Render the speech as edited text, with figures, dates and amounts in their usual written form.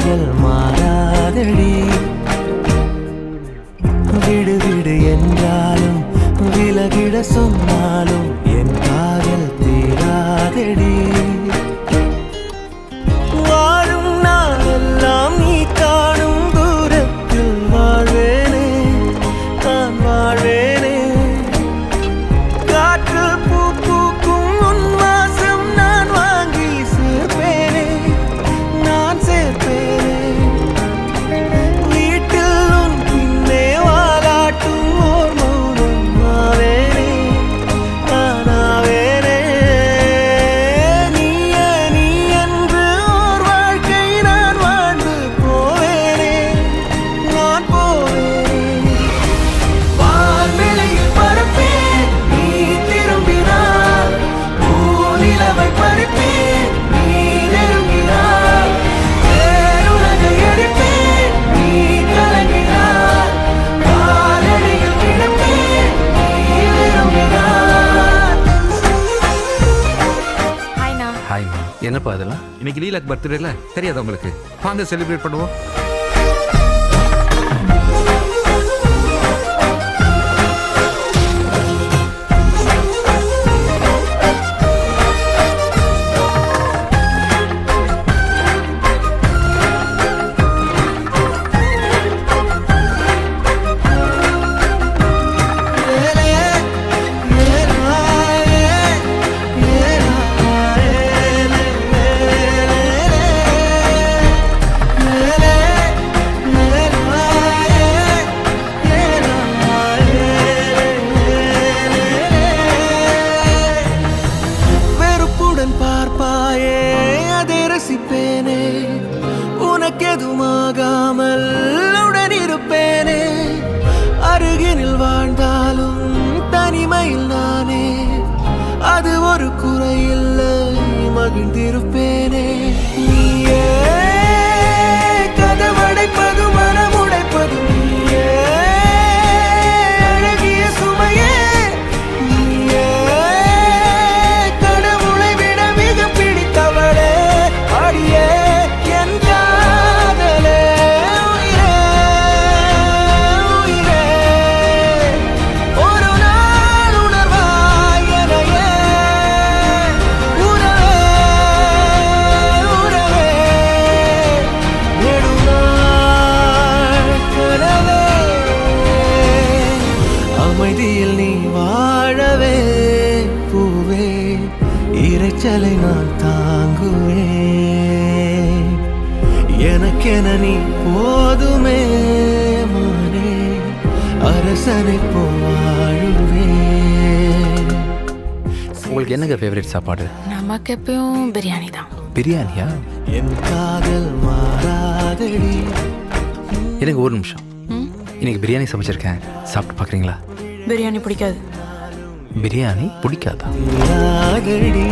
காதல் மாறாதடி விடு விடு என்றாலும் விலகிட சொன்னாலும் என் காதல் தீராதடி வாழும் நாளெல்லாம் நீ காணும் தூரத்தில் வாழ்வேனே நான் வாழ்வேனே காற்றில் பூ பூக்கும் உன் வாசம் நான் வாங்கி சேர்ப்பேனே நான் சேர்ப்பேனே வீட்டில் உன் பின்னே வாலாட்டும் ஓர் மௌனம் ஆவேனே நானாவேனே நீயே நீ என்று ஓர் வாழ்க்கை நான் வாழ்ந்து போவேனே நான் போவேனே வான்வெளியில் பறப்பேன் நீ திரும்பினார் பூநிலவை பறிப்பேன் நீ நெருங்கினார் வேறுலகை அடிப்பேன் நீ கலங்கினார் காலடியில் கிடப்பேன் நீ விரும்பினார். ஹாய்ண்ணா. ஹாய்மா, என்னப்பா அதெல்லாம்? இன்னைக்கு லீலாக் பர்த்டேல தெரியாதா உங்களுக்கு? வாங்க செலிப்ரேட் பண்ணுவோம். வெறுப்புடன் பார்ப்பாயே அதை ரசிப்பேனே உனக்கெதுமாகாமல் உடன் இருப்பேனே அருகினில் வாழ்ந்தாலும் தனிமையில் நானே அது ஒரு குறையில்லை மகிழ்ந்திருப்பேனே நீயே கதவடைப்பது மனமுடைப்பது நீயே அழகிய சுமையே நீயே கடவுளை விட மிக பிடித்தவளே அடியே என் காதலே உயிரே உயிரே ஒரு நாள் உணர்வாய் எனையே உறவே உறவே நெடுநாள் கனவே அமைதியில் நீ வாழவே பூவே இரைச்சலை நான் தாங்குவேன் எனக்கென நீ போதுமே மானே அரசனை போவாழுவேன். உங்களுக்கு என்னங்க ஃபேவரட் சாப்பாடு? நமக்கு எப்பயும் பிரியாணி தான். பிரியாணியா? என் காதல் மாறாதடி எனக்கு ஒரு நிமிஷம். இன்னைக்கு பிரியாணி சமைச்சிருக்கேன், சாப்பிட்டு பார்க்குறீங்களா? பிரியாணி பிடிக்காது. பிரியாணி பிடிக்காதா? தீராதடி